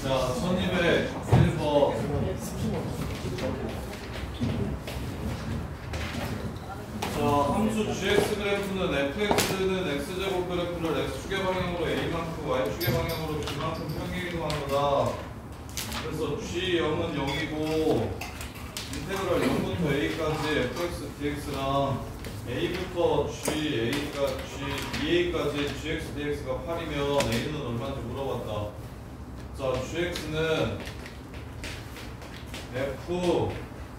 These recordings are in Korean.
자, 1201번. 자, 함수 gx 그래프는 fx는 x제곱 그래프를 x축의 방향으로 a만큼 y축의 방향으로 b만큼 평행이동하는 거다. 그래서 g0은 0이고 인테그럴 0부터 a까지 fx dx랑 a부터 a까지 gx dx가 8이면 a는 얼마인지 물어봤다. 자, gx는 f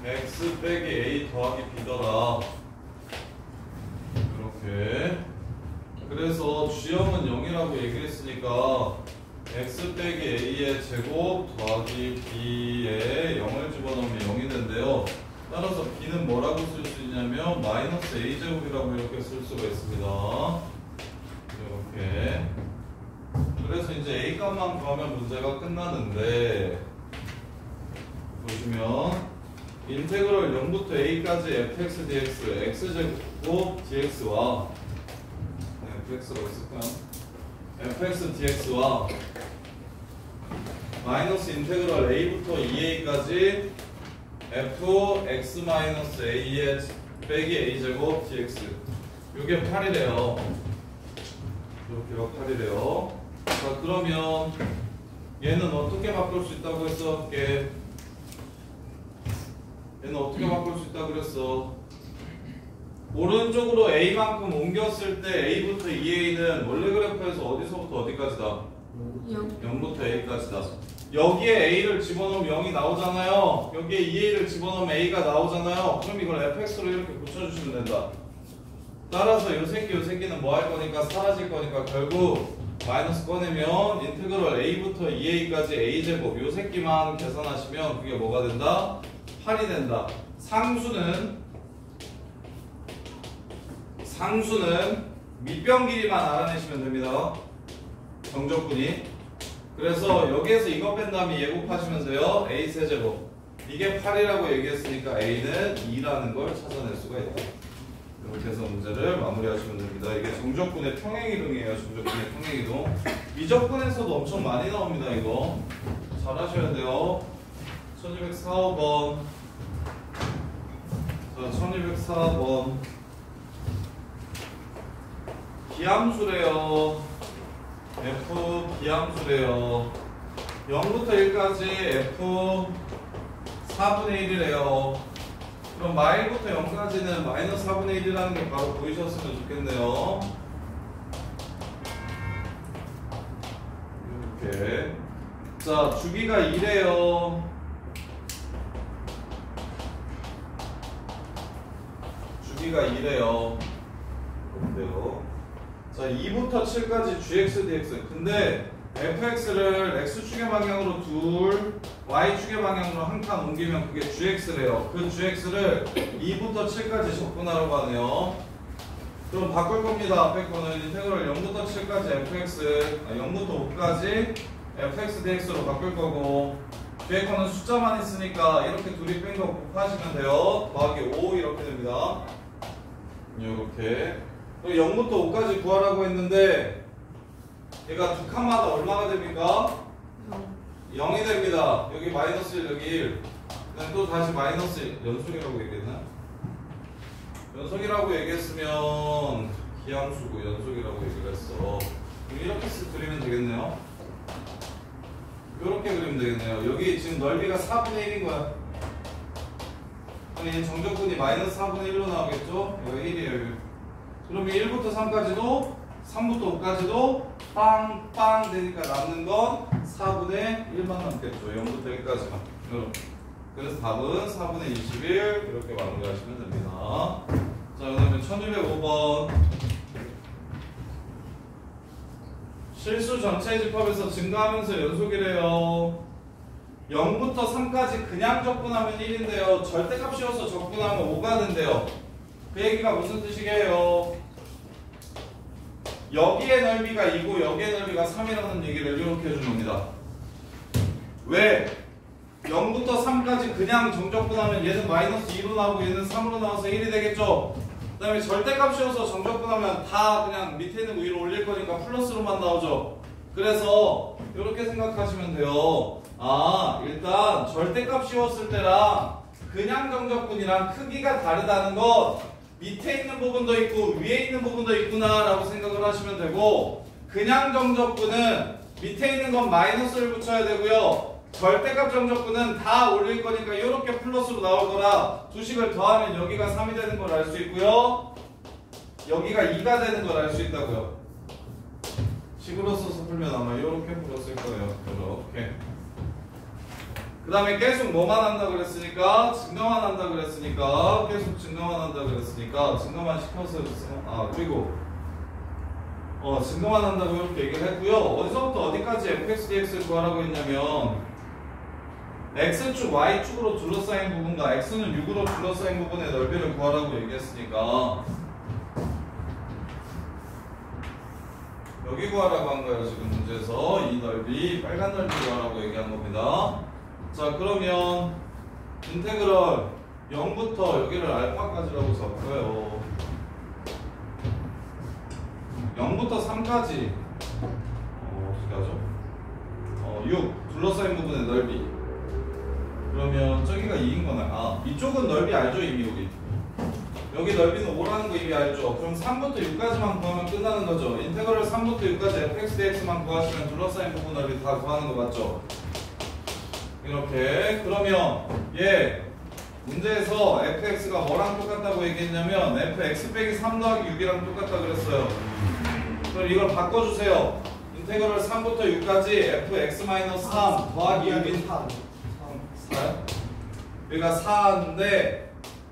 x 빼기 a 더하기 b더라. 이렇게. 그래서 g형은 0이라고 얘기를 했으니까 x 빼기 a의 제곱 더하기 b에 0을 집어넣으면 0이 된대요. 따라서 b는 뭐라고 쓸 수 있냐면 마이너스 a제곱이라고 이렇게 쓸 수가 있습니다. 이렇게. 그래서 이제 a 값만 구하면 문제가 끝나는데, 보시면 인테그럴 0부터 a까지 fx dx x제곱 dx와 fx라고 쓸까요? fx dx와 마이너스 인테그럴 a부터 2a까지 fx 마이너스 a의 빼기 a제곱 dx, 이게 8이래요. 이렇게가 8이래요. 자, 그러면 얘는 어떻게 바꿀 수 있다고 했어? 얘는 어떻게 바꿀 수 있다고 그랬어? 오른쪽으로 a만큼 옮겼을 때 a부터 2a는 원래 그래프에서 어디서부터 어디까지다? 0부터 a까지다. 여기에 a를 집어넣으면 0이 나오잖아요. 여기에 2a를 집어넣으면 a가 나오잖아요. 그럼 이걸 fx로 이렇게 붙여주시면 된다. 따라서 요 새끼는 뭐 할 거니까 사라질 거니까 결국 마이너스 꺼내면 인테그럴 a부터 2a까지 a제곱 요 새끼만 계산하시면 그게 뭐가 된다? 8이 된다. 상수는 밑변 길이만 알아내시면 됩니다. 정적분이. 그래서 여기에서 이거 뺀 다음에 예곱하시면 돼요. a 세제곱. 이게 8이라고 얘기했으니까 a는 2라는 걸 찾아낼 수가 있다. 이렇게 해서 문제를 마무리하시면 됩니다. 이게 정적분의 평행이동이에요. 정적분의 평행이동. 미적분에서도 엄청 많이 나옵니다. 이거 잘 하셔야 돼요. 1204번. 자, 1204번. 기함수래요. f 기함수래요. 0부터 1까지 f 4분의 1이래요. 그럼 마일부터 0까지는 마이너스 4분의 1이라는 게 바로 보이셨으면 좋겠네요. 이렇게. 자, 주기가 2래요. 주기가 2래요. 그런데요. 자, 2부터 7까지 gx dx. 근데 fx를 x축의 방향으로 둘, y축의 방향으로 한 칸 옮기면 그게 gx래요. 그 gx를 2부터 7까지 접근하라고 하네요. 그럼 바꿀 겁니다. 앞에 거는 인테그럴 0부터 7까지 fx, 0부터 5까지 fx dx로 바꿀 거고, 뒤에 거는 숫자만 있으니까 이렇게 둘이 뺀 거 곱하시면 돼요. 더하기 5 이렇게 됩니다. 이렇게. 0부터 5까지 구하라고 했는데 얘가 두 칸마다 얼마가 됩니까? 0이 됩니다. 여기 마이너스 1, 여기 1. 그다음 또 다시 마이너스 1. 연속이라고 얘기했나? 연속이라고 얘기했으면 기함수고 연속이라고 얘기를 했어. 이렇게 그리면 되겠네요. 이렇게 그리면 되겠네요. 여기 지금 넓이가 4분의 1인 거야. 그럼 이 정적분이 마이너스 4분의 1로 나오겠죠? 여기 1이에요. 그러면 1부터 3까지도 3부터 5까지도 빵빵 되니까 남는 건 4분의 1만 남겠죠. 0부터 1까지만. 그래서 답은 4분의 21 이렇게 마무리하시면 됩니다. 자, 그 다음에 1205번. 실수 전체 집합에서 증가하면서 연속이래요. 0부터 3까지 그냥 적분하면 1인데요. 절대값이어서 적분하면 5가 된대요. 그 얘기가 무슨 뜻이게요? 여기의 넓이가 2고 여기의 넓이가 3이라는 얘기를 이렇게 해주는 겁니다. 왜? 0부터 3까지 그냥 정적분하면 얘는 마이너스 2로 나오고 얘는 3으로 나와서 1이 되겠죠? 그 다음에 절대값 씌워서 정적분 하면 다 그냥 밑에 있는 거 위로 올릴 거니까 플러스로만 나오죠. 그래서 이렇게 생각하시면 돼요. 아, 일단 절대값 씌웠을 때랑 그냥 정적분이랑 크기가 다르다는 것, 밑에 있는 부분도 있고 위에 있는 부분도 있구나 라고 생각을 하시면 되고, 그냥 정적분은 밑에 있는 건 마이너스를 붙여야 되고요, 절대값 정적분은 다 올릴 거니까 이렇게 플러스로 나올 거라 두 식을 더하면 여기가 3이 되는 걸 알 수 있고요, 여기가 2가 되는 걸 알 수 있다고요. 식으로 써서 풀면 아마 이렇게 풀었을 거예요. 이렇게. 그 다음에 계속 뭐만 한다 그랬으니까, 증가만 한다 그랬으니까, 계속 증가만 한다 그랬으니까 증가만 시켜서, 그리고 증가만 한다고 이렇게 얘기를 했고요. 어디서부터 어디까지 fx, dx를 구하라고 했냐면, x축, y축으로 둘러싸인 부분과 x는 6으로 둘러싸인 부분의 넓이를 구하라고 얘기했으니까 여기 구하라고 한 거예요. 지금 문제에서 이 넓이, 빨간 넓이 구하라고 얘기한 겁니다. 자, 그러면 인테그럴 0부터 여기를 알파까지라고 잡고요. 0부터 3까지 어떻게 하죠? 6 둘러싸인 부분의 넓이. 그러면 저기가 2인 거나, 이쪽은 넓이 알죠? 이미 여기 넓이는 5라는 거 이미 알죠? 그럼 3부터 6까지만 구하면 끝나는 거죠. 인테그럴 3부터 6까지 fx, dx만 구하시면 둘러싸인 부분 넓이 다 구하는 거 맞죠? 이렇게. 그러면 문제에서 fx가 뭐랑 똑같다고 얘기했냐면 fx 빼기 3 더하기 6이랑 똑같다 그랬어요. 그럼 이걸 바꿔주세요. 인테그럴 3부터 6까지 fx-3 더하기 6인 4요? 여기가 4인데,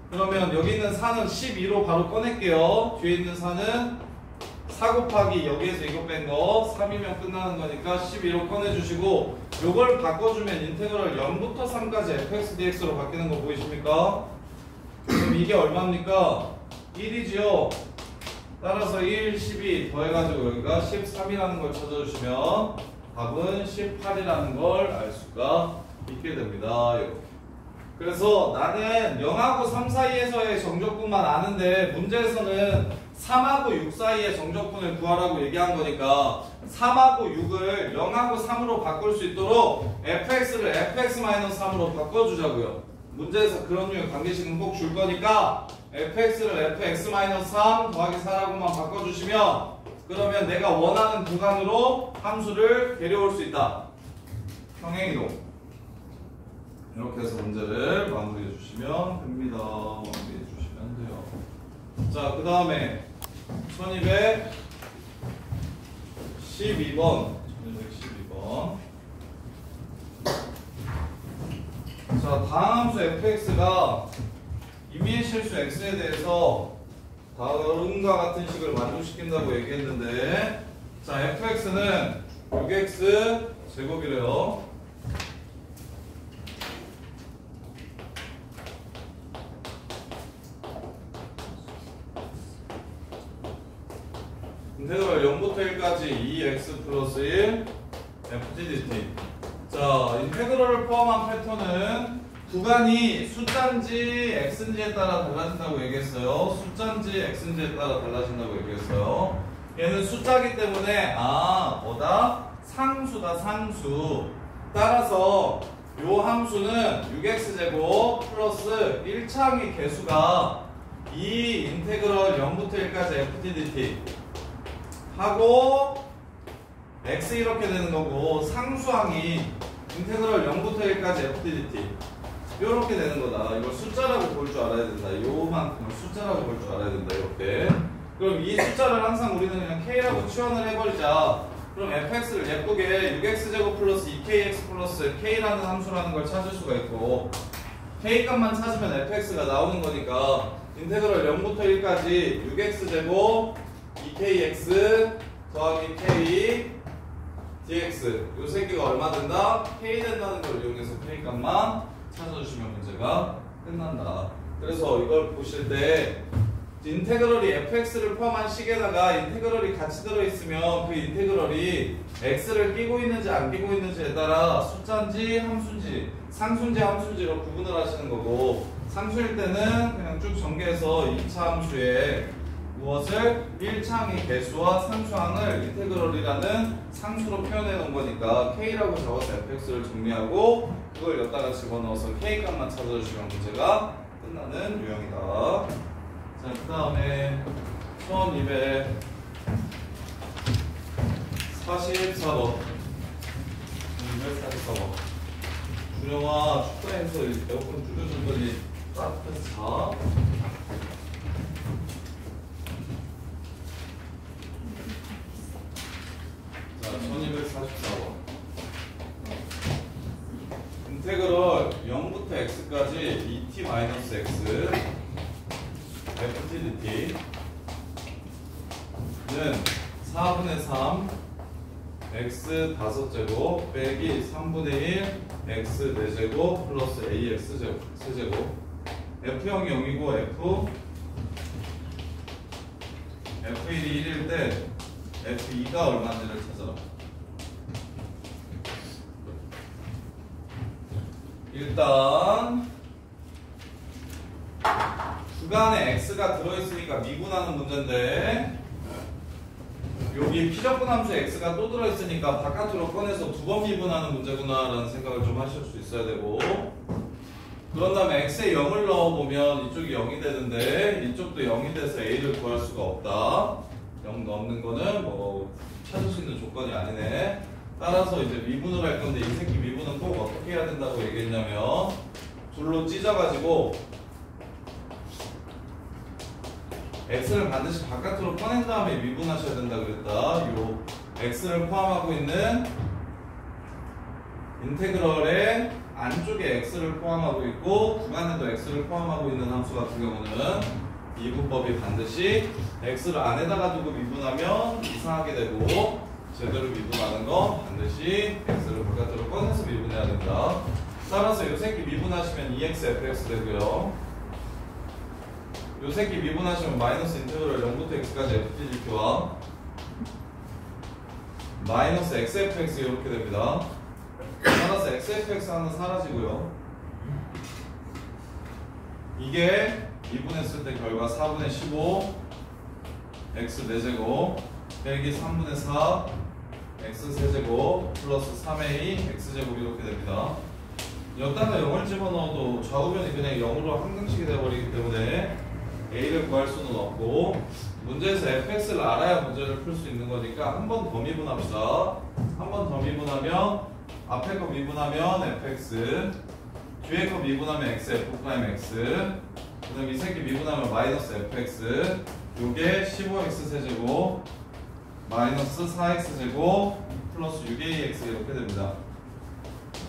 그러면 여기 있는 4는 12로 바로 꺼낼게요. 뒤에 있는 4는 4 곱하기 여기에서 이거 뺀 거 3이면 끝나는 거니까 12로 꺼내주시고, 요걸 바꿔주면 인테그럴 0부터 3까지 fx, dx로 바뀌는 거 보이십니까? 그럼 이게 얼마입니까? 1이지요. 따라서 1, 12 더해가지고 여기가 13이라는 걸 찾아주시면 답은 18이라는 걸 알 수가 있게 됩니다. 이렇게. 그래서 나는 0하고 3 사이에서의 정적분만 아는데, 문제에서는 3하고 6 사이의 정적분을 구하라고 얘기한 거니까 3하고 6을 0하고 3으로 바꿀 수 있도록 fx를 fx-3으로 바꿔주자고요. 문제에서 그런 류의 관계식은 꼭 줄 거니까 fx를 fx-3 더하기 4라고만 바꿔주시면, 그러면 내가 원하는 구간으로 함수를 데려올 수 있다. 평행이동. 이렇게 해서 문제를 마무리해 주시면 됩니다. 마무리해 주시면 돼요. 자, 그 다음에 1212번. 자, 다음 함수 fx가 임의의 실수 x에 대해서 다음과 같은 식을 만족시킨다고 얘기했는데, 자, fx는 6x 제곱이래요. 인테그럴 0부터 1까지 2x 플러스 1 fdt. 자, 인테그럴을 포함한 패턴은 구간이 숫자인지 x인지에 따라 달라진다고 얘기했어요. 숫자인지 x인지에 따라 달라진다고 얘기했어요. 얘는 숫자기 때문에 뭐다? 상수다, 상수. 따라서 요 함수는 6x제곱 플러스 1차항의 개수가 이 인테그럴 0부터 1까지 fdt 하고 x 이렇게 되는 거고, 상수항이 인테그럴 0부터 1까지 fdt 이렇게 되는 거다. 이걸 숫자라고 볼 줄 알아야 된다. 요만큼을 숫자라고 볼 줄 알아야 된다. 이렇게. 그럼 이 숫자를 항상 우리는 그냥 k라고 치환을 해버리자. 그럼 fx를 예쁘게 6x제곱 플러스 2kx 플러스 k라는 함수라는 걸 찾을 수가 있고, k 값만 찾으면 fx가 나오는 거니까 인테그럴 0부터 1까지 6x제곱 2kx 더하기 k dx 요 세 개가 얼마 된다? k 된다는 걸 이용해서 k 값만 찾아주시면 문제가 끝난다. 그래서 이걸 보실 때 인테그럴이 fx를 포함한 식에다가 인테그럴이 같이 들어있으면 그 인테그럴이 x를 끼고 있는지 안 끼고 있는지에 따라 숫자인지 함수인지 상수인지 함수인지로 구분을 하시는 거고, 상수일 때는 그냥 쭉 전개해서 2차 함수에 무엇을 1차항의 개수와 상수항을 인테그럴이라는 상수로 표현해 놓은 거니까 k라고 적어서 fx를 정리하고 그걸 여기다가 집어넣어서 k 값만 찾아주시면 문제가 끝나는 유형이다. 자, 그 다음에 1244번. 1244번. 준영아, 축구에서 에어컨 줄여줬더니 따뜻해서 자. 자, 1244번. 인테그럴 0부터 x까지 2t-x ftdt는 4분의 3 x 5제곱 빼기 3분의 1 x 4제곱 플러스 ax 세제곱 f0이 0이고 f1이 1일 때 f2가 얼마인지를 찾아라. 일단 구간에 x가 들어있으니까 미분하는 문제인데, 여기 피접분 함수에 x가 또 들어있으니까 바깥으로 꺼내서 두 번 미분하는 문제구나 라는 생각을 좀 하실 수 있어야 되고, 그런 다음에 x에 0을 넣어보면 이쪽이 0이 되는데 이쪽도 0이 돼서 a를 구할 수가 없다. 0 넣는 거는 뭐 찾을 수 있는 조건이 아니네. 따라서 이제 미분을 할 건데, 이 새끼 미분은 꼭 어떻게 해야 된다고 얘기했냐면, 둘로 찢어가지고 x를 반드시 바깥으로 꺼낸 다음에 미분하셔야 된다 그랬다. 요 x를 포함하고 있는 인테그럴의 안쪽에 x를 포함하고 있고 구간에도 x를 포함하고 있는 함수 같은 경우는 미분법이 반드시 x를 안에다가 두고 미분하면 이상하게 되고, 제대로 미분하는 건 반드시 x를 바깥으로 꺼내서 미분해야 된다. 따라서 요 새끼 미분하시면 2x fx 되고요. 요 새끼 미분하시면 마이너스 인테그럴 0부터 x까지 ftdt와 마이너스 xfx 이렇게 됩니다. 따라서 xfx 하나 사라지고요. 이게 미분했을 때 결과 4분의 15 x 4제곱 빼기 3분의 4 x 세제곱 플러스 3a x제곱 이렇게 됩니다. 여기다가 0을 집어넣어도 좌우변이 그냥 0으로 항등식이 되어버리기 때문에 a를 구할 수는 없고, 문제에서 fx를 알아야 문제를 풀 수 있는 거니까 한 번 더 미분합시다. 한 번 더 미분하면 앞에 거 미분하면 fx, 뒤에 거 미분하면 x f'x, 그 다음 이 새끼 미분하면 마이너스 fx, 요게 15x 세제곱 마이너스 4x 제곱 플러스 6ax 이렇게 됩니다.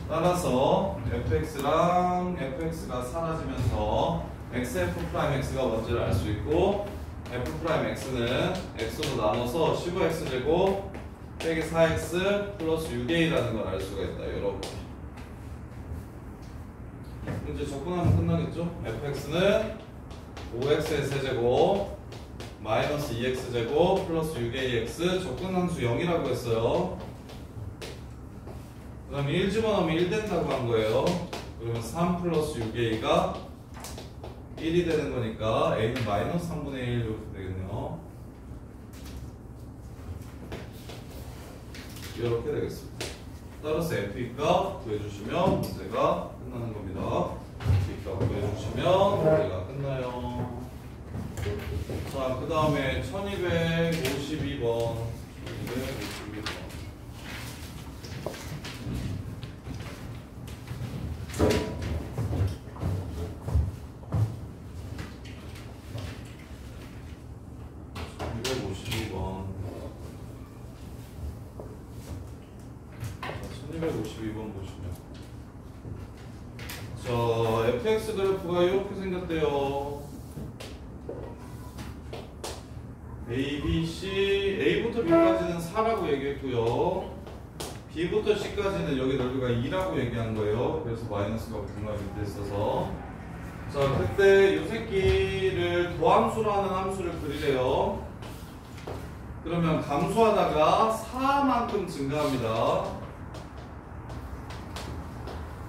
따라서 fx랑 fx가 사라지면서 xf'x가 뭔지를 알 수 있고, f'x는 x로 나눠서 15x 제곱 빼기 4x 플러스 6a라는 걸 알 수가 있다. 여러분, 이제 접근하면 끝나겠죠? fx는 5x의 세제곱 마이너스 2x 제곱 플러스 6ax, 접근함수 0이라고 했어요. 그 다음에 1 집어넣으면 1 된다고 한 거예요. 그러면 3 플러스 6a가 1이 되는 거니까 a는 마이너스 3분의 1 이렇게 되겠네요. 이렇게 되겠습니다. 따라서 f2값 구해주시면 문제가 끝나는 겁니다. f2값 구해주시면 문제가 끝나요. 자, 그 다음에 1252번. 자, fx 그래프가 이렇게 생겼대요. A, B, C, A부터 B까지는 4라고 얘기했고요. B부터 C까지는 여기 넓이가 2라고 얘기한 거예요. 그래서 마이너스가 분모가 밑에 있어서 자, 그때 이 새끼를 도함수라는 함수를 그리래요. 그러면 감소하다가 4만큼 증가합니다.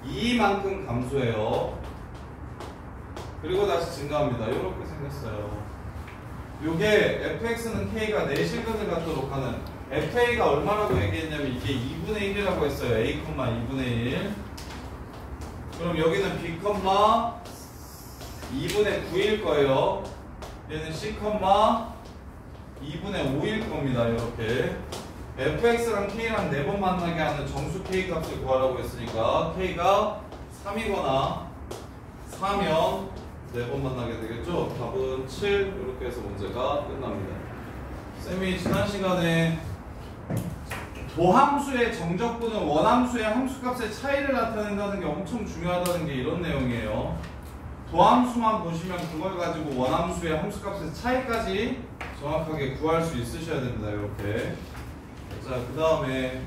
2만큼 감소해요. 그리고 다시 증가합니다. 이렇게 생겼어요. 요게 fx는 k가 4실근을 갖도록 하는, fa가 얼마라고 얘기했냐면 이게 2분의 1이라고 했어요. a, 2분의 1. 그럼 여기는 b, 2분의 9일 거예요. 얘는 c, 2분의 5일 겁니다. 이렇게 fx랑 k랑 4번 만나게 하는 정수 k 값을 구하라고 했으니까 k가 3이거나 4면 4번 만나게 되겠죠? 답은 7. 이렇게 해서 문제가 끝납니다. 쌤이 지난 시간에 도함수의 정적분은 원함수의 함수값의 차이를 나타낸다는 게 엄청 중요하다는 게 이런 내용이에요. 도함수만 보시면 그걸 가지고 원함수의 함수값의 차이까지 정확하게 구할 수 있으셔야 됩니다. 이렇게. 자, 그 다음에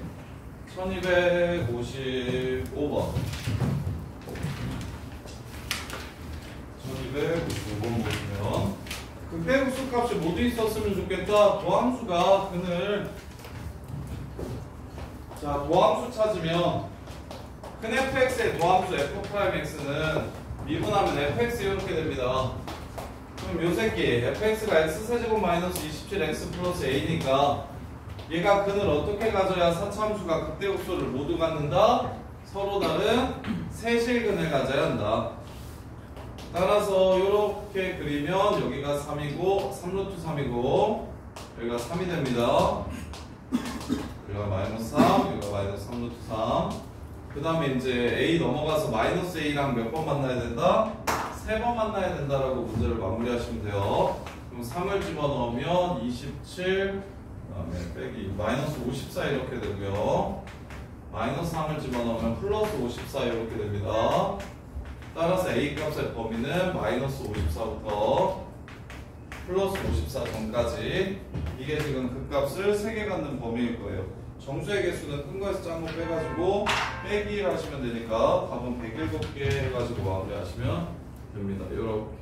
1255번. 1255번 보시면 극대국수 값이 모두 있었으면 좋겠다. 도함수가 근을, 자, 도함수 찾으면 큰 fx의 도함수 f'x는 미분하면 fx 이렇게 됩니다. 그럼 요 새끼 fx가 x세제곱 마이너스 27x 플러스 a니까 얘가 근을 어떻게 가져야 사차함수가 극대국수를 모두 갖는다? 서로 다른 세실근을 가져야 한다. 따라서 이렇게 그리면 여기가 3이고 3루트 3이고 여기가 3이 됩니다. 여기가 마이너스 3, 여기가 마이너스 3루트 3. 그 다음에 이제 a 넘어가서 마이너스 a랑 몇 번 만나야 된다? 3번 만나야 된다라고 문제를 마무리하시면 돼요. 그럼 3을 집어넣으면 27, 그 다음에 빼기 마이너스 54 이렇게 되고요. 마이너스 3을 집어넣으면 플러스 54 이렇게 됩니다. 따라서 a 값의 범위는 마이너스 54부터 플러스 54 전까지, 이게 지금 그 값을 3개 갖는 범위일 거예요. 정수의 개수는 큰 거에서 작은 거 빼가지고 빼기 하시면 되니까 답은 107개 해가지고 마무리하시면 됩니다. 이렇게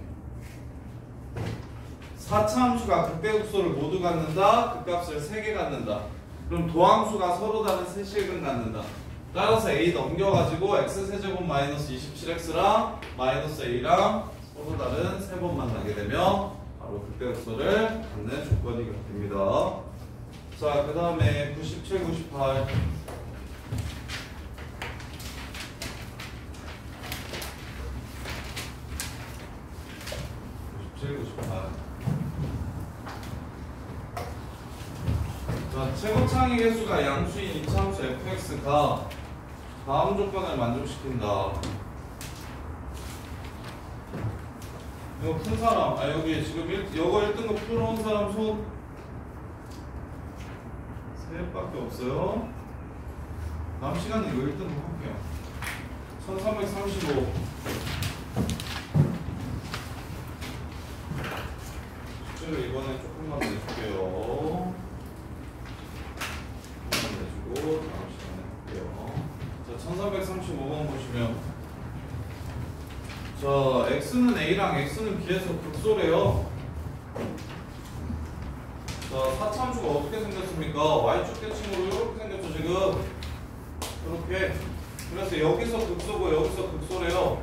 4차 함수가 극대국수를 모두 갖는다. 그 값을 3개 갖는다. 그럼 도함수가 서로 다른 세실근 갖는다. 따라서 a 넘겨가지고 x세제곱 마이너스 27x랑 마이너스 a랑 서로 다른 3번 만나게 되면 바로 극대국수를 갖는 조건이 됩니다. 자, 그 다음에 97, 98. 97, 98. 자, 최고창의 개수가 양수인 이차함수 fx가 다음 조건을 만족시킨다. 이거 푼 사람, 여기 지금 이거 1등급 풀어온 사람 손 3밖에 없어요. 다음 시간에 이거 1등급 할게요. 1335. 숙제를 이번에 조금만 내줄게요. 조금만 내주고 다음 시간에 할게요. 자, 1335번 보시면, 자, x는 a랑 x는 b에서 극소래요. 자, 사차함수가 어떻게 생겼습니까? y축 대칭으로 이렇게 생겼죠, 지금. 이렇게. 그래서 여기서 극소고 여기서 극소래요.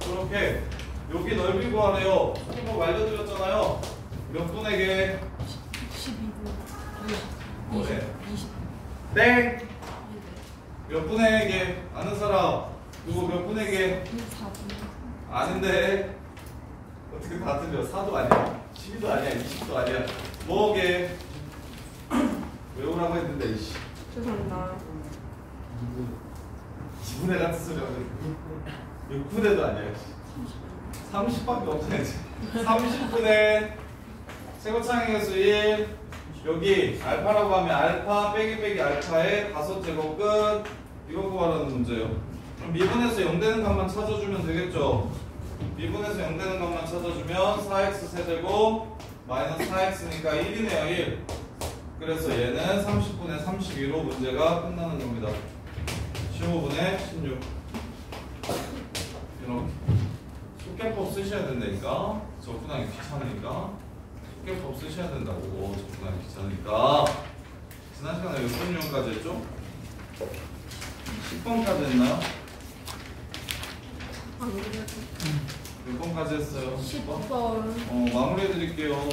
이렇게. 여기 넓이 구하래요. 조금 더 알려드렸잖아요. 몇 분의 개? 12분. 뭐래? 20. 땡! 몇 분의 개? 아는 사람? 누구 몇 분의 개? 4분. 아는데 어떻게 다 틀려? 4도 아니야, 12도 아니야, 20도 아니야. 뭐게? 외우라고 했는데 이씨. 죄송합니다. 2분의 같은 소리 하고 6분의도 아니야. 30밖에 없잖아. 30분의 최고창의 개수 1. 여기 알파라고 하면 알파 빼기 빼기 알파의 5제곱 끝. 이거 구하라는 문제예요. 그럼 미분에서 0 되는 값만 찾아주면 되겠죠. 미분에서 0 되는 값만 찾아주면 4x 세제곱 마이너스 4x니까 1이네요. 1. 그래서 얘는 30분의 32로 문제가 끝나는 겁니다. 15분의 16. 이렇게. 속개법 쓰셔야 된다니까. 접근하기 귀찮으니까 속개법 쓰셔야 된다고. 접근하기 귀찮으니까. 지난 시간에 몇 번 유형까지 했죠? 10번까지 했나요? 안 그래도 몇 번까지 했어요? 10번. 마무리해 드릴게요.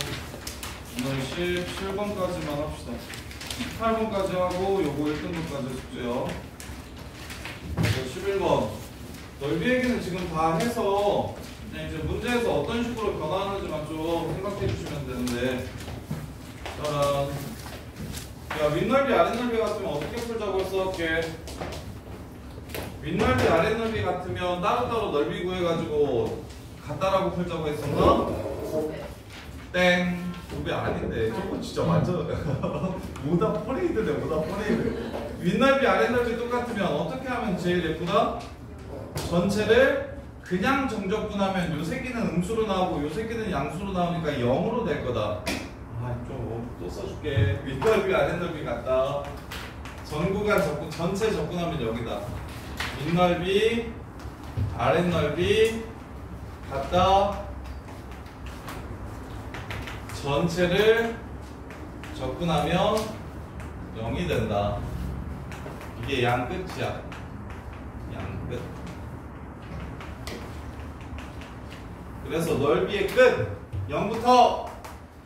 오늘 17번까지만 합시다. 18번까지 하고 요거 1등급까지 숙제요. 11번 넓이 얘기는 지금 다 해서 이제 문제에서 어떤 식으로 변화하는지만 좀 생각해 주시면 되는데, 자, 야, 윗넓이 아랫넓이 같으면 어떻게 풀자고 써볼게. 윗넓이 아랫넓이 같으면 따로따로 넓이 구해가지고 같다라고 풀자고 했었나? 땡. 5배 아닌데 저거 진짜 완전 모다 퍼레이드네. 모다 퍼레이드. 윗넓이 아랫넓이 똑같으면 어떻게 하면 제일 예쁘다? 전체를 그냥 정적분하면 요 새끼는 음수로 나오고 요 새끼는 양수로 나오니까 0으로 될 거다. 좀 또 써줄게. 윗넓이 아랫넓이 같다. 전구간 접근, 전체 접근하면 여기다. 윗넓이 아랫넓이 같다. 전체를 접근하면 0이 된다. 이게 양 끝이야. 양 끝. 그래서 넓이의 끝 0부터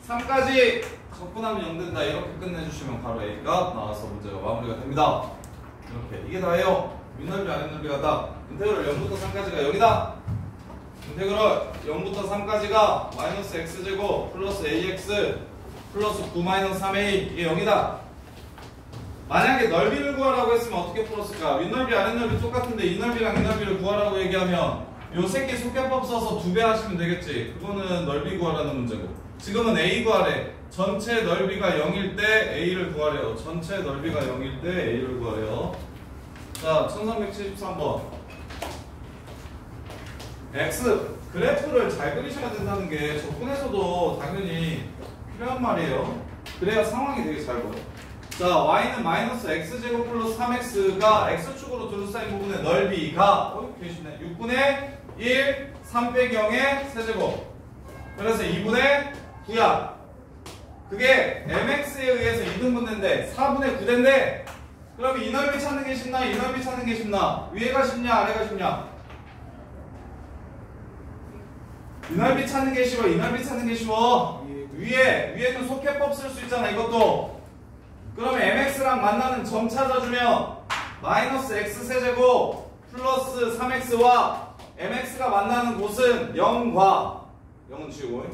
3까지 접근하면 0 된다. 이렇게 끝내주시면 바로 A가 나와서 문제가 마무리가 됩니다. 이렇게. 이게 다예요. 윗넓이 아랫넓이가 다. 인테그럴 0부터 3까지가 0이다. 인테그럴 0부터 3까지가 마이너스 x제곱 플러스 ax 플러스 9 마이너스 3a 이게 0이다. 만약에 넓이를 구하라고 했으면 어떻게 풀었을까? 윗넓이 아랫넓이 똑같은데 이 넓이랑 이 넓이를 구하라고 얘기하면 요 새끼 속개법 써서 2배 하시면 되겠지. 그거는 넓이 구하라는 문제고, 지금은 a 구하래. 전체 넓이가 0일 때 a를 구하래요. 전체 넓이가 0일 때 a를 구하래요. 자, 1373번. X 그래프를 잘 그리셔야 된다는 게 접근에서도 당연히 필요한 말이에요. 그래야 상황이 되게 잘 보여. 자, y는 마이너스 x제곱 플러스 3x가 x축으로 둘러싸인 부분의 넓이가 계시네. 6분의 1, 3 빼기 0의 세제곱. 그래서 2분의 9야. 그게 mx에 의해서 2등분된데 4분의 9대인데, 그럼 이 넓이 찾는 게 쉽나? 이 넓이 찾는 게 쉽나? 위에가 쉽냐? 아래가 쉽냐? 이 넓이 찾는 게 쉬워? 이 넓이 찾는 게 쉬워? 위에는 속해법 쓸 수 있잖아. 이것도. 그러면 mx랑 만나는 점 찾아주면 마이너스 x 세제곱 플러스 3x와 mx가 만나는 곳은 0과 0은 지우고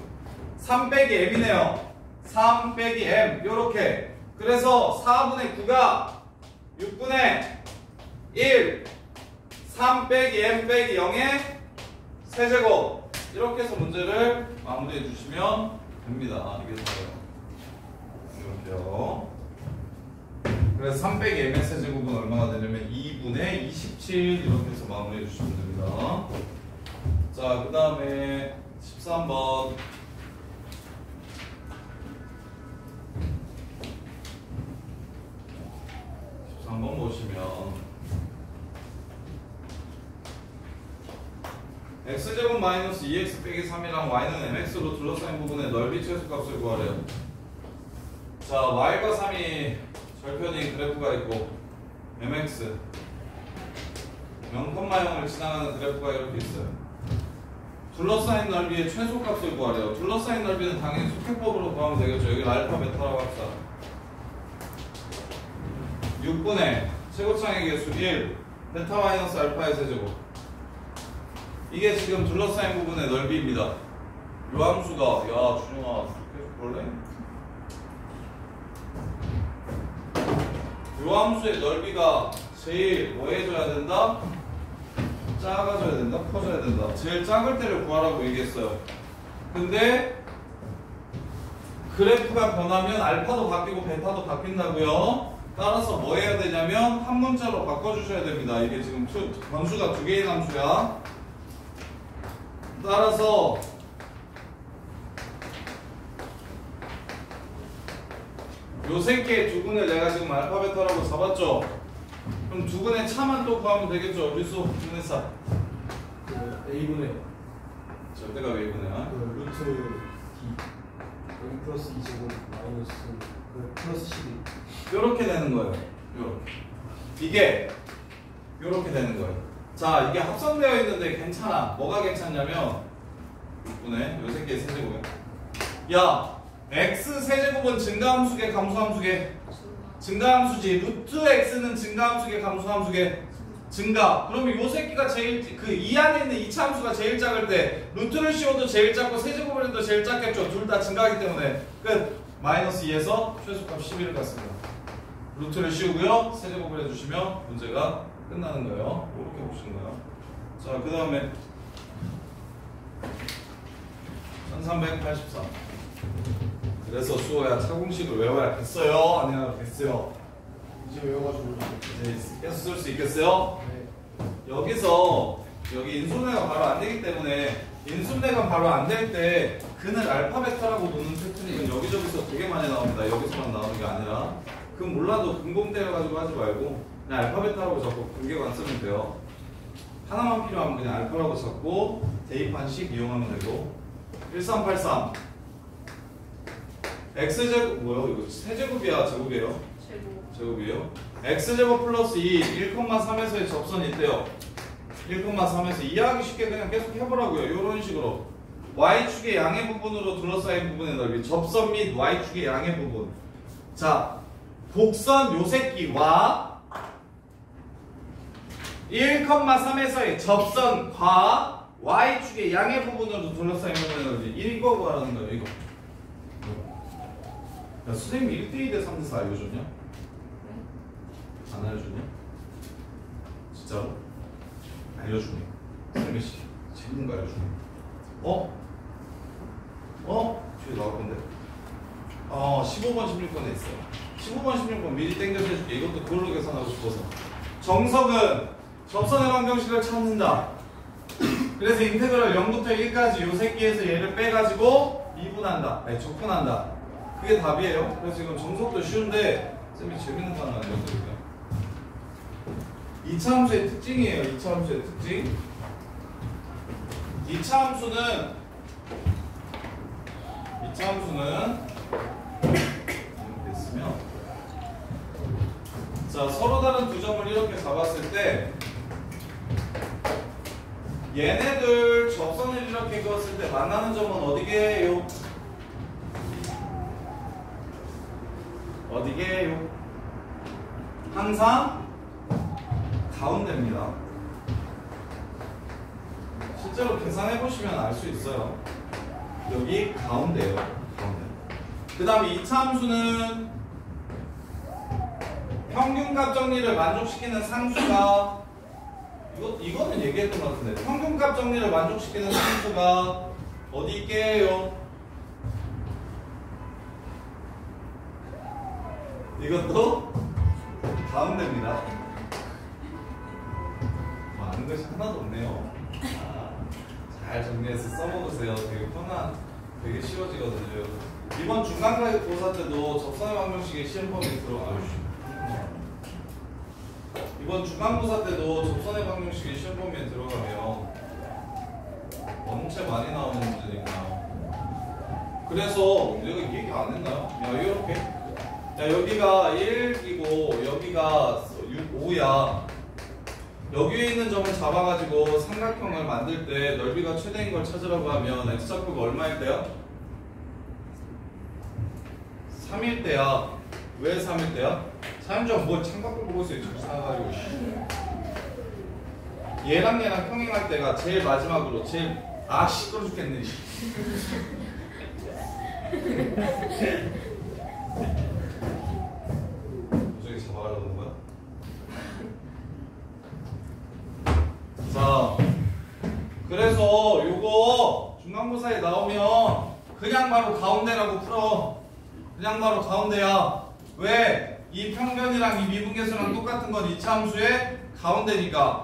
3 빼기 m이네요. 3 빼기 m 요렇게. 그래서 4분의 9가 6분의 1 3 빼기 m 빼기 0의 세제곱. 이렇게 해서 문제를 마무리해 주시면 됩니다. 이게 다예요. 이렇게요. 그래서 3 빼기 m의 세제곱은 얼마나 되냐면 2분의 27 이렇게 해서 마무리해 주시면 됩니다. 자, 그 다음에 13번. 13번 보시면 x제곱 마이너스 2x 빼기 3이랑 y는 mx로 둘러싸인 부분의 넓이 최소값을 구하래요. 자, y과 3이 절편인 그래프가 있고 mx 0,0을 지나가는 그래프가 이렇게 있어요. 둘러싸인 넓이의 최소값을 구하래요. 둘러싸인 넓이는 당연히 속해법으로 구하면 되겠죠. 여기 알파 베타라고 합시다. 6분의 최고창의 개수 1 베타 마이너스 알파의 세제곱. 이게 지금 둘러싸인 부분의 넓이입니다. 요 함수가, 야 준영아 계속 볼래? 요 함수의 넓이가 제일 뭐 해줘야 된다? 작아져야 된다? 커져야 된다? 제일 작을 때를 구하라고 얘기했어요. 근데 그래프가 변하면 알파도 바뀌고 베타도 바뀐다고요. 따라서 뭐 해야 되냐면 한 문자로 바꿔주셔야 됩니다. 이게 지금 변수가 두 개의 함수야. 따라서 요 새끼의 두근을 내가 지금 알파 베타라고 잡았죠? 그럼 두근의 차만 또 구하면 되겠죠? 어디서 두근의 차? A분의 절대값 웨이브는 그 루트 D 여기 플러스 2제곱 마이너스 그 플러스 12 요렇게 되는 거예요. 요렇게. 이게 요렇게 되는 거예요. 자, 이게 합성되어 있는데 괜찮아. 뭐가 괜찮냐면 6분의 요 새끼의 세제곱이야. 야, x 세제곱은 증가함수계 감소함수계? 증가함수지. 루트 x는 증가함수계 감소함수계? 증가. 그러면 요 새끼가 제일 그 이 안에 있는 이차 함수가 제일 작을 때 루트를 씌워도 제일 작고 세제곱을 해도 제일 작겠죠. 둘 다 증가하기 때문에 끝. 마이너스 2에서 최소값 11을 갖습니다. 루트를 씌우고요. 세제곱을 해주시면 문제가 끝나는 거예요. 이렇게 보시는 거예요. 자, 그 다음에 1384. 그래서 수호야 차공식을 외워야겠어요? 안 외워야겠어요? 이제 외워가지고 이제 계속 쓸 수 있겠어요? 네. 여기서 여기 인수분해가 바로 안 되기 때문에 인수분해가 바로 안 될 때 그는 알파 베타라고 노는 패턴이 여기저기서 되게 많이 나옵니다. 여기서만 나오는 게 아니라 그건 몰라도 근공 때려가지고 하지 말고 그냥 알파 베타라고 잡고 근계관 쓰면 돼요. 하나만 필요하면 그냥 알파라고 잡고 대입한식 이용하면 되고 1383 x제곱 뭐야 이거 세제곱이야 제곱이에요? 제곱이에요. x제곱 플러스 2 1,3에서의 접선이 있대요. 1,3에서 이해하기 쉽게 그냥 계속 해보라고요. 이런 식으로 y축의 양의 부분으로 둘러싸인 부분의 넓이 접선 및 y축의 양의 부분. 자, 곡선 요 새끼와 1,3에서의 접선과 y축의 양의 부분으로 둘러싸인 부분의 넓이 이거 구하라는 거예요. 이거. 야, 선생님이 1대2 대 3대 4 알려줬냐? 안 알려줬냐? 진짜로? 알려주네. 선생님이 재밌는 거 알려주네. 뒤에 나올 건데. 15번, 16번에 있어요. 15번, 16번 미리 땡겨서 해줄게. 이것도 그걸로 계산하고 싶어서. 정석은 접선의 방정식을 찾는다. 그래서 인테그럴 0부터 1까지 요 새끼에서 얘를 빼가지고 미분한다. 아니, 적분한다. 그게 답이에요. 그래서 지금 정석도 쉬운데 쌤이 재밌는 거 하나 알려드릴게요. 2차 함수의 특징이에요. 2차 함수의 특징. 2차 함수는 이렇게 됐으면 자, 서로 다른 두 점을 이렇게 잡았을 때 얘네들 접선을 이렇게 그었을 때 만나는 점은 어디게요? 어디게요? 항상 가운데입니다. 실제로 계산해 보시면 알 수 있어요. 여기 가운데예요. 가운데. 그 다음에 2차 함수는 평균값 정리를 만족시키는 상수가 이거는 얘기했던 것 같은데 평균값 정리를 만족시키는 상수가 어디 있게요? 이것도 가운데입니다. 아는 것이 하나도 없네요. 잘 정리해서 써먹으세요. 되게 편한, 되게 쉬워지거든요. 이번 중간고사 때도 접선의 방정식의 시험 범위에 이번 중간고사 때도 접선의 방정식의 시험 범위에 들어가면 엄청 많이 나오는 문제니까. 그래서 내가 얘기 안 했나요? 야, 이렇게. 야, 여기가 1이고 여기가 5야. 여기에 있는 점을 잡아가지고 삼각형을 만들 때 넓이가 최대인 걸 찾으라고 하면 x좌표가 얼마일 때야? 3일 때야. 왜 3일 때야? 사연자가 뭘 창밖을 보고 있어요. 자꾸 사가지고. 얘랑 평행할 때가 제일 마지막으로 시끄러 죽겠네. 저기 잡아가려는 거야? 자, 그래서 요거 중간고사에 나오면 그냥 바로 가운데라고 풀어. 그냥 바로 가운데야. 왜? 이 평면이랑 이 미분계수랑 똑같은 건 2차 함수의 가운데니까.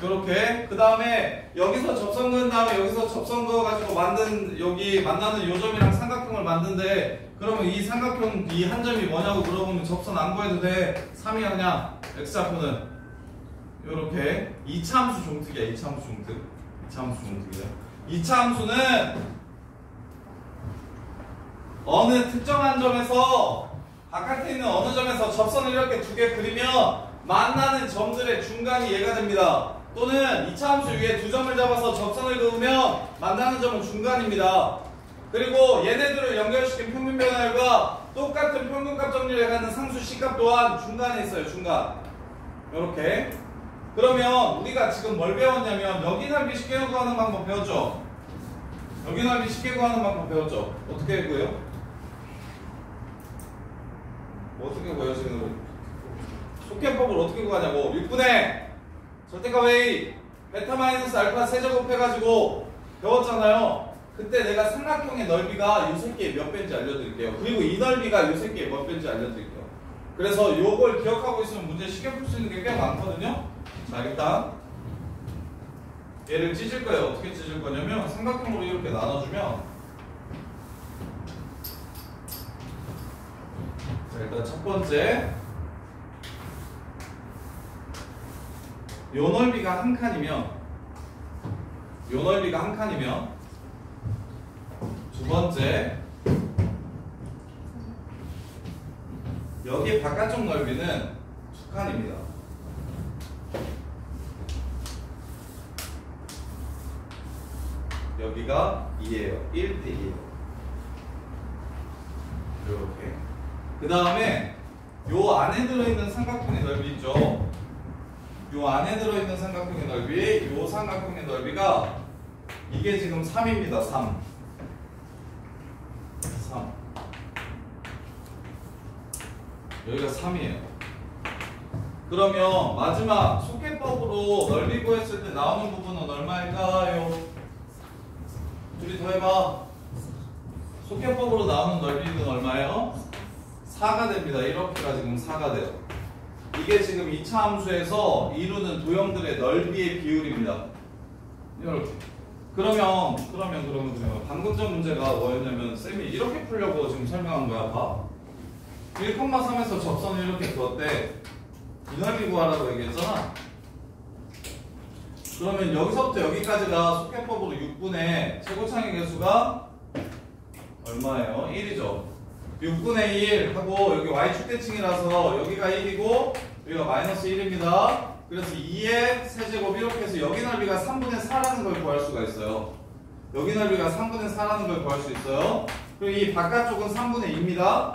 요렇게. 그 다음에 여기서 접선 그은 다음에 여기서 접선 그어가지고 여기 만나는 요 점이랑 삼각형을 만든데, 그러면 이 삼각형 이 한 점이 뭐냐고 물어보면 접선 안 구해도 돼. 3이 그냥 x좌표는 요렇게 2차 함수 종특이야. 2차 함수 종특. 2차 함수 종특이야. 2차 함수는 어느 특정한 점에서 바깥에 있는 어느 점에서 접선을 이렇게 두 개 그리면 만나는 점들의 중간이 얘가 됩니다. 또는 2차 함수 위에 두 점을 잡아서 접선을 그으면 만나는 점은 중간입니다. 그리고 얘네들을 연결시킨 평균 변화율과 똑같은 평균값 정리를 갖는 상수 C값 또한 중간에 있어요. 중간. 이렇게. 그러면 우리가 지금 뭘 배웠냐면 여기 넓이 쉽게 구하는 방법 배웠죠? 여기 넓이 쉽게 구하는 방법 배웠죠? 어떻게 구해요? 어떻게 구해요 지금? 속셈법을 어떻게 구하냐고. 6분의 절대값 A 베타 마이너스 알파 세제곱 해가지고 배웠잖아요. 그때 내가 삼각형의 넓이가 이 새끼의 몇 배인지 알려드릴게요. 그리고 이 넓이가 이 새끼의 몇 배인지 알려드릴게요. 그래서 요걸 기억하고 있으면 문제 쉽게 풀 수 있는 게 꽤 많거든요. 자, 일단 얘를 찢을 거예요. 어떻게 찢을 거냐면 삼각형으로 이렇게 나눠주면, 자, 일단 첫 번째 요 넓이가 한 칸이면, 요 넓이가 한 칸이면, 두 번째 여기 바깥쪽 넓이는 두 칸입니다. 여기가 2예요. 1대2예요. 이렇게. 그 다음에 요 안에 들어있는 삼각형의 넓이 있죠. 요 안에 들어있는 삼각형의 넓이, 요 삼각형의 넓이가 이게 지금 3입니다. 3. 여기가 3이에요. 그러면 마지막 속셈법으로 넓이 구했을 때 나오는 부분은 얼마일까요? 둘이 더 해봐. 속셈법으로 나오는 넓이는 얼마예요? 4가 됩니다. 이렇게가 지금 4가 돼요. 이게 지금 2차 함수에서 이루는 도형들의 넓이의 비율입니다. 이렇게. 그러면 방금 전 문제가 뭐였냐면 쌤이 이렇게 풀려고 지금 설명한 거야. 봐. 1,3에서 접선을 이렇게 그었대. 이 넓이 구하라고 얘기했잖아. 그러면 여기서부터 여기까지가 속셈법으로 6분의 최고창의 개수가 얼마예요? 1이죠. 6분의 1 하고 여기 y축대칭이라서 여기가 1이고 여기가 마이너스 1입니다. 그래서 2의 세제곱 이렇게 해서 여기 넓이가 3분의 4라는 걸 구할 수가 있어요. 여기 넓이가 3분의 4라는 걸 구할 수 있어요. 그리고 이 바깥쪽은 3분의 2입니다.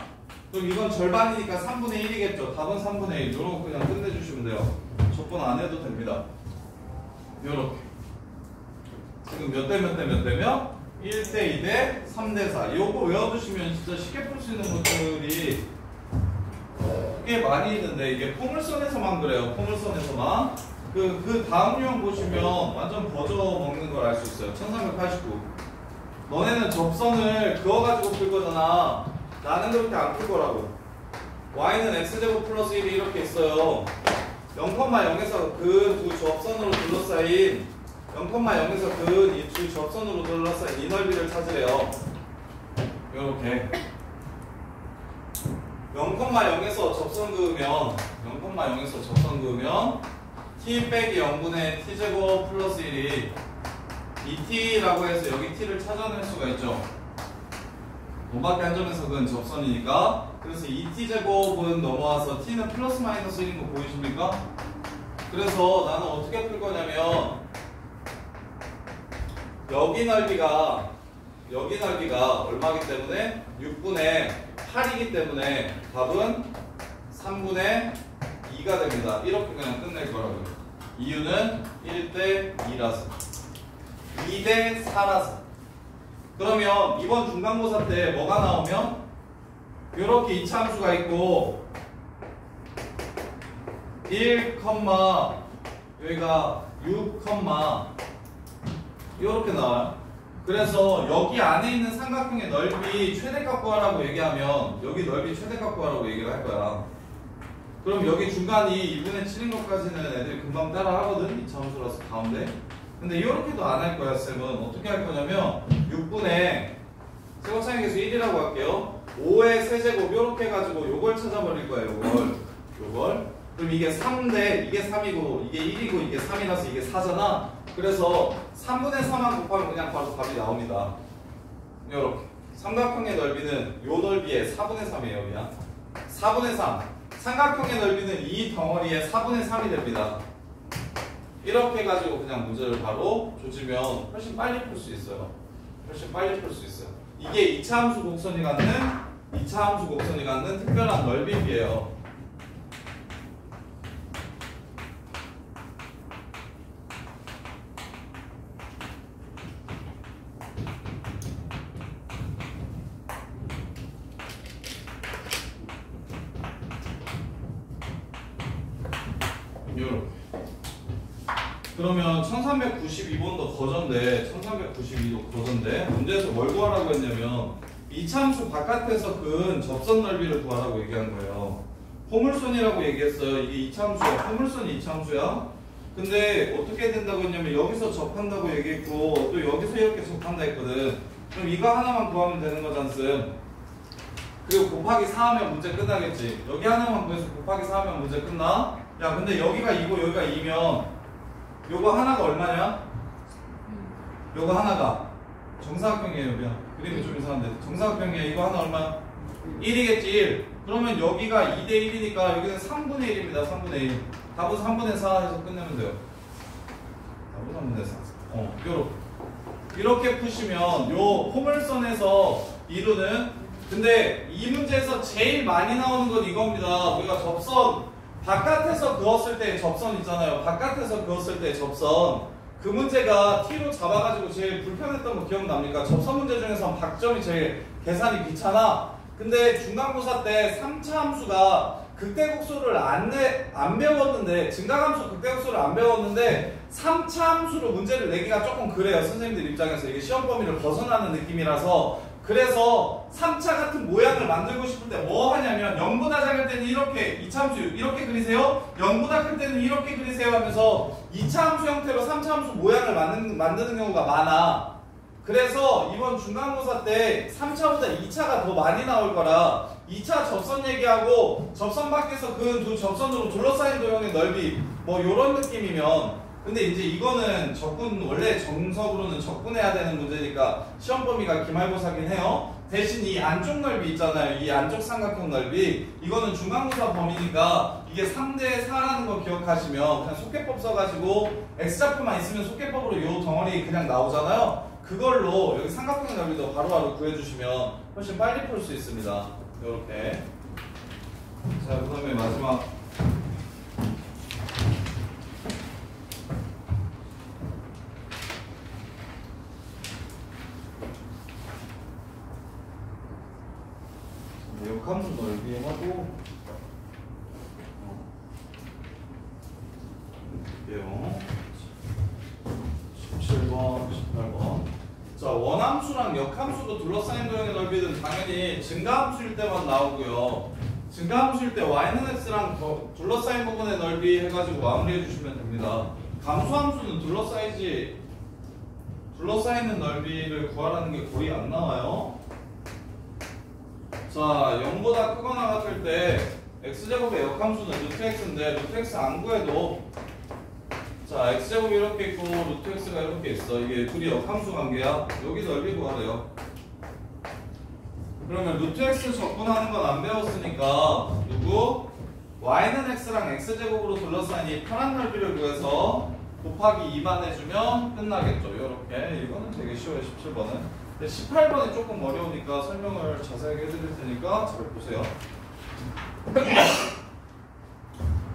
그럼 이건 절반이니까 3분의 1이겠죠. 답은 3분의 1. 요런 거 그냥 끝내주시면 돼요. 적분 안 해도 됩니다. 요렇게. 지금 몇 대 몇 대 몇 대면? 1대 2대 3대 4. 요거 외워두시면 진짜 쉽게 풀 수 있는 것들이 꽤 많이 있는데 이게 포물선에서만 그래요. 포물선에서만. 그 다음 유형 보시면 완전 버저 먹는 걸 알 수 있어요. 1389. 너네는 접선을 그어가지고 풀 거잖아. 나는 그렇게 안 풀 거라고. y는 x제곱 플러스 1이 이렇게 있어요. 0,0에서 그 두 접선으로 둘러싸인 0,0에서 그 이 두 접선으로 둘러싸인 이 넓이를 찾으래요. 이렇게 0,0에서 접선 그으면 0,0에서 접선 그으면 t 빼기 0분의 t제곱 플러스 1이 2t라고 해서 여기 t를 찾아낼 수가 있죠. 원밖에 한 점에서 그은 접선이니까. 그래서 2t제곱은 넘어와서 t는 플러스 마이너스 1인 거 보이십니까? 그래서 나는 어떻게 풀 거냐면 여기 넓이가 얼마기 때문에 6분의 8이기 때문에 답은 3분의 2가 됩니다. 이렇게 그냥 끝낼 거라고요. 이유는 1대 2라서 2대 4라서. 그러면 이번 중간고사 때 뭐가 나오면 이렇게 2차 함수가 있고 1, 여기가 6, 이렇게 나와요. 그래서 여기 안에 있는 삼각형의 넓이 최대값 구하라고 얘기하면 여기 넓이 최대값 구하라고 얘기를 할 거야. 그럼 여기 중간이 2분의 7인 것까지는 애들이 금방 따라 하거든. 2차 함수라서 가운데. 근데 이렇게도 안 할 거야. 쌤은 어떻게 할 거냐면 6분의 최고차의 개수 1이라고 할게요. 5의 세제곱 이렇게 해가지고 요걸 찾아버릴 거예요. 요걸. 그럼 이게 3대 이게 3이고 이게 1이고 이게 3이라서 이게 4잖아. 그래서 3분의 4만 곱하면 그냥 바로 답이 나옵니다. 이렇게 삼각형의 넓이는 요 넓이의 4분의 3이에요. 그냥 4분의 3. 삼각형의 넓이는 이 덩어리의 4분의 3이 됩니다. 이렇게 해가지고 그냥 문제를 바로 조지면 훨씬 빨리 풀 수 있어요. 훨씬 빨리 풀 수 있어요. 이게 2차 함수 곡선이 갖는 특별한 넓이비예요. 요렇게. 그러면 1392번도 거전데 1392도 거전데 문제에서 뭘 구하라고 했냐면 이차함수 바깥에서 그은 접선 넓이를 구하라고 얘기한 거예요. 포물선이라고 얘기했어요. 이게 이차함수야. 포물선이 이차함수야. 근데 어떻게 된다고 했냐면 여기서 접한다고 얘기했고 또 여기서 이렇게 접한다 했거든. 그럼 이거 하나만 구하면 되는 거잖음. 그리고 곱하기 4하면 문제 끝나겠지. 여기 하나만 구해서 곱하기 4하면 문제 끝나? 야 근데 여기가 2고 여기가 2면 요거 하나가 얼마냐? 요거 하나가 정사각형이에요. 그냥 그림이 좀 이상한데 정사각형이야. 이거 하나 얼마? 1이겠지. 1. 그러면 여기가 2대 1이니까 여기는 3분의 1입니다. 3분의 1. 답은 3분의 4 해서 끝내면 돼요. 답은 3분의 4. 요렇게. 이렇게 푸시면 요 포물선에서 이루는 근데 이 문제에서 제일 많이 나오는 건 이겁니다. 우리가 접선 바깥에서 그었을 때 접선 있잖아요. 바깥에서 그었을 때 접선. 그 문제가 T로 잡아가지고 제일 불편했던 거 기억납니까? 접선 문제 중에서 박점이 제일 계산이 귀찮아. 근데 중간고사 때 3차 함수가 극대국수를 안 배웠는데 증가함수 극대국수를 안 배웠는데 3차 함수로 문제를 내기가 조금 그래요. 선생님들 입장에서 이게 시험 범위를 벗어나는 느낌이라서 그래서 3차 같은 모양을 만들고 싶은데 뭐 하냐면 0보다 작을 때는 이렇게 2차 함수 이렇게 그리세요. 0보다 클 때는 이렇게 그리세요 하면서 2차 함수 형태로 3차 함수 모양을 만드는 경우가 많아. 그래서 이번 중간고사 때 3차보다 2차가 더 많이 나올 거라 2차 접선 얘기하고 접선 밖에서 그 두 접선으로 둘러싸인 도형의 넓이 뭐 요런 느낌이면 근데 이제 이거는 원래 정석으로는 적분해야 되는 문제니까 시험 범위가 기말고사긴 해요. 대신 이 안쪽 넓이 있잖아요. 이 안쪽 삼각형 넓이 이거는 중간고사 범위니까 이게 3대 4라는 거 기억하시면 그냥 속개법 써가지고 X좌표만 있으면 속개법으로 요 덩어리 그냥 나오잖아요. 그걸로 여기 삼각형 넓이도 바로바로 구해주시면 훨씬 빨리 풀 수 있습니다. 이렇게. 자, 그 다음에 마지막. 역함수 넓이하고 17번, 18번. 자, 원함수랑 역함수도 둘러싸인 도형의 넓이는 당연히 증가함수일 때만 나오고요. 증가함수일 때 y는 x랑 둘러싸인 부분의 넓이 해가지고 마무리해 주시면 됩니다. 감소함수는 둘러싸이는 넓이를 구하라는 게 거의 안 나와요. 자, 0보다 크거나 같을 때 x제곱의 역함수는 루트 x인데 루트 x 안 구해도 자, x제곱이 이렇게 있고 루트 x가 이렇게 있어. 이게 둘이 역함수 관계야. 여기 넓이 구하래요. 그러면 루트 x 적분하는 건 안 배웠으니까 누구? y는 x랑 x제곱으로 둘러싸인 이 편한 넓이를 구해서 곱하기 2만 해주면 끝나겠죠. 이렇게. 이거는 되게 쉬워요. 17번은. 18번이 조금 어려우니까 설명을 자세하게 해드릴 테니까 잘 보세요.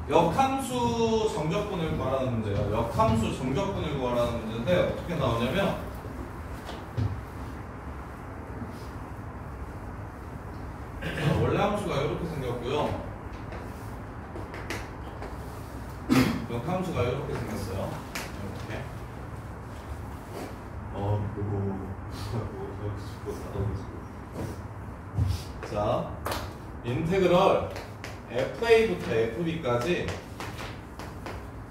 역함수 정적분을 구하라는 문제예요. 역함수 정적분을 구하라는 문제인데 어떻게 나오냐면 원래 함수가 이렇게 생겼고요. 역함수가 이렇게 생겼어요. 이렇게. 자, 인테그럴 FA부터 FB까지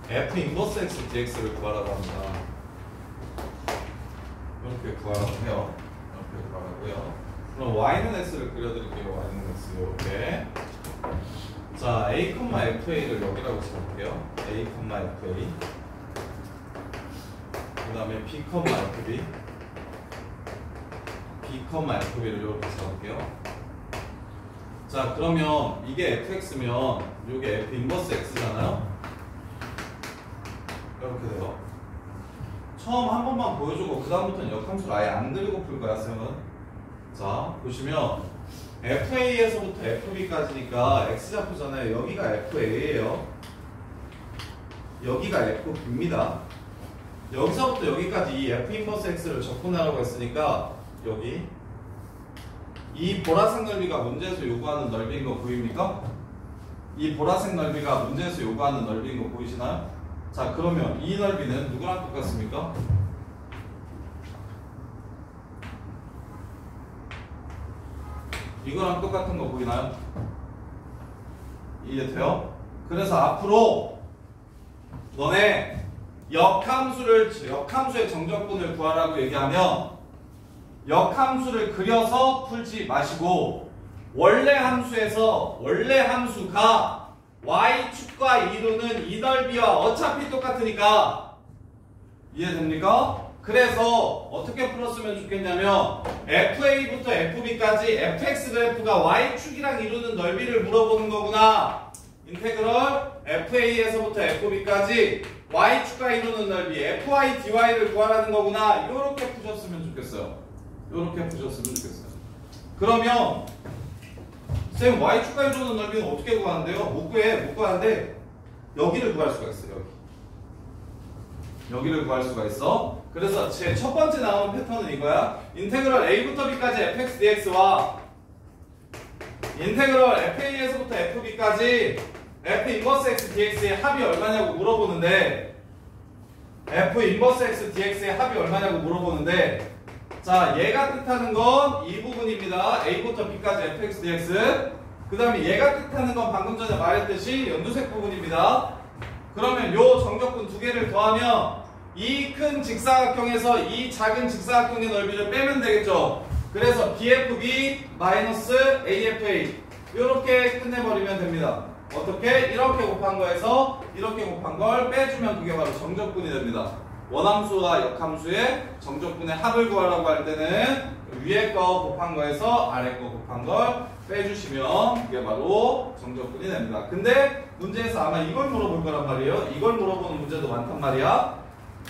F 인버스 X dx를 구하라고 합니다. 이렇게 구하라고 해요. 이렇게 구하라고요. 그럼 Y는 X를 그려드릴게요. Y는 X 이렇게 자, A, FA를 여기라고 써볼게요. A, FA. 그 다음에 B, FB. B, FB를 이렇게 써볼게요. 자, 그러면 이게 fx면 이게 f 인버스 x잖아요. 이렇게 돼요. 처음 한 번만 보여주고 그 다음부터는 역함수를 아예 안 그리고 풀 거야, 쌤은. 자, 보시면 FA에서부터 FB까지니까 X좌표잖아요. 여기가 FA예요. 여기가 FB입니다. 여기서부터 여기까지 이 F 인버스 X를 적분하라고 했으니까 여기 이 보라색 넓이가 문제에서 요구하는 넓이인 거 보입니까? 이 보라색 넓이가 문제에서 요구하는 넓이인 거 보이시나요? 자, 그러면 이 넓이는 누구랑 똑같습니까? 이거랑 똑같은 거 보이나요? 이해돼요? 그래서 앞으로 너네 역함수의 정적분을 구하라고 얘기하면 역함수를 그려서 풀지 마시고 원래 함수가 y축과 이루는 이 넓이와 어차피 똑같으니까 이해됩니까? 그래서 어떻게 풀었으면 좋겠냐면 FA부터 FB까지 fx 그래프가 y축이랑 이루는 넓이를 물어보는 거구나. 인테그럴 FA에서부터 FB까지 y축과 이루는 넓이 FY dy를 구하라는 거구나. 이렇게 푸셨으면 좋겠어요. 이렇게 푸셨으면 좋겠어요. 그러면 쌤 y축과 이루는 넓이는 어떻게 구하는데요? 못 구하는데 여기를 구할 수가 있어요. 여기를 구할 수가 있어. 그래서 제 첫 번째 나오는 패턴은 이거야. 인테그럴 a부터 b까지 fx dx와 인테그럴 fa에서부터 fb까지 f 인버스 x dx의 합이 얼마냐고 물어보는데 f 인버스 x dx의 합이 얼마냐고 물어보는데 자, 얘가 뜻하는 건 이 부분입니다. a부터 b까지 fx dx. 그 다음에 얘가 뜻하는 건 방금 전에 말했듯이 연두색 부분입니다. 그러면 요 정적분 두 개를 더하면 이 큰 직사각형에서 이 작은 직사각형의 넓이를 빼면 되겠죠. 그래서 BFB 마이너스 AFA 이렇게 끝내버리면 됩니다. 어떻게? 이렇게 곱한 거에서 이렇게 곱한 걸 빼주면 그게 바로 정적분이 됩니다. 원함수와 역함수의 정적분의 합을 구하라고 할 때는 위에 거 곱한 거에서 아래 거 곱한 걸 빼주시면 그게 바로 정적분이 됩니다. 근데 문제에서 아마 이걸 물어볼 거란 말이에요. 이걸 물어보는 문제도 많단 말이야.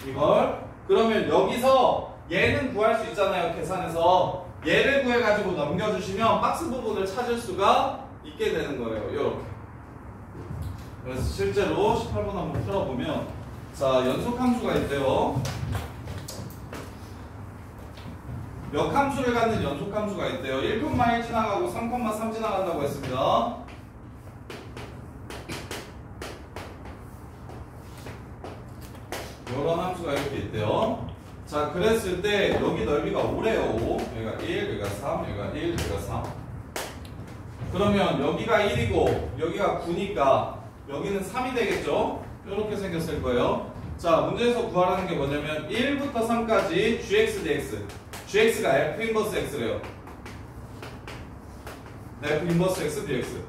이걸. 그러면 여기서 얘는 구할 수 있잖아요. 계산해서. 얘를 구해가지고 넘겨주시면 박스 부분을 찾을 수가 있게 되는 거예요. 이렇게. 그래서 실제로 18번 한번 풀어보면 자, 연속함수가 있대요. 역함수를 갖는 연속함수가 있대요. 1,1 지나가고 3,3 지나간다고 했습니다. 이런 함수가 이렇게 있대요. 자, 그랬을 때 여기 넓이가 5래요. 5. 여기가 1, 여기가 3, 여기가 1, 여기가 3. 그러면 여기가 1이고 여기가 9니까 여기는 3이 되겠죠? 이렇게 생겼을 거예요. 자, 문제에서 구하라는 게 뭐냐면 1부터 3까지 gx dx. gx가 f 인버스 x래요. f 인버스 x dx.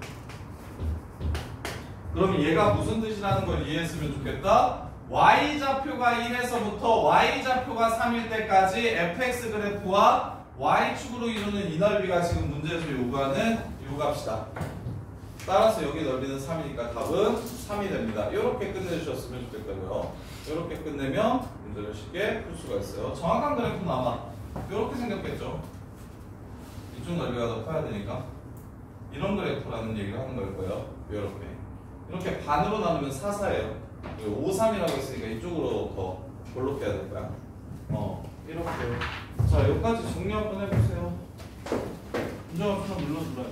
그러면 얘가 무슨 뜻이라는 걸 이해했으면 좋겠다. y좌표가 1에서부터 y좌표가 3일 때까지 fx 그래프와 y축으로 이루는 이 넓이가 지금 문제에서 요구하는 요 값이다. 따라서 여기 넓이는 3이니까 답은 3이 됩니다. 이렇게 끝내주셨으면 좋겠다고요. 이렇게 끝내면 문제를 쉽게 풀 수가 있어요. 정확한 그래프는 아마 이렇게 생겼겠죠. 이쪽 넓이가 더 커야 되니까 이런 그래프라는 얘기를 하는 걸 거예요. 이렇게 반으로 나누면 4, 4예요. 5, 3이라고 했으니까 이쪽으로 더 볼록해야 될 거야. 이렇게. 자, 여기까지 정리 한번 해보세요. 문제 한번 눌러주라요.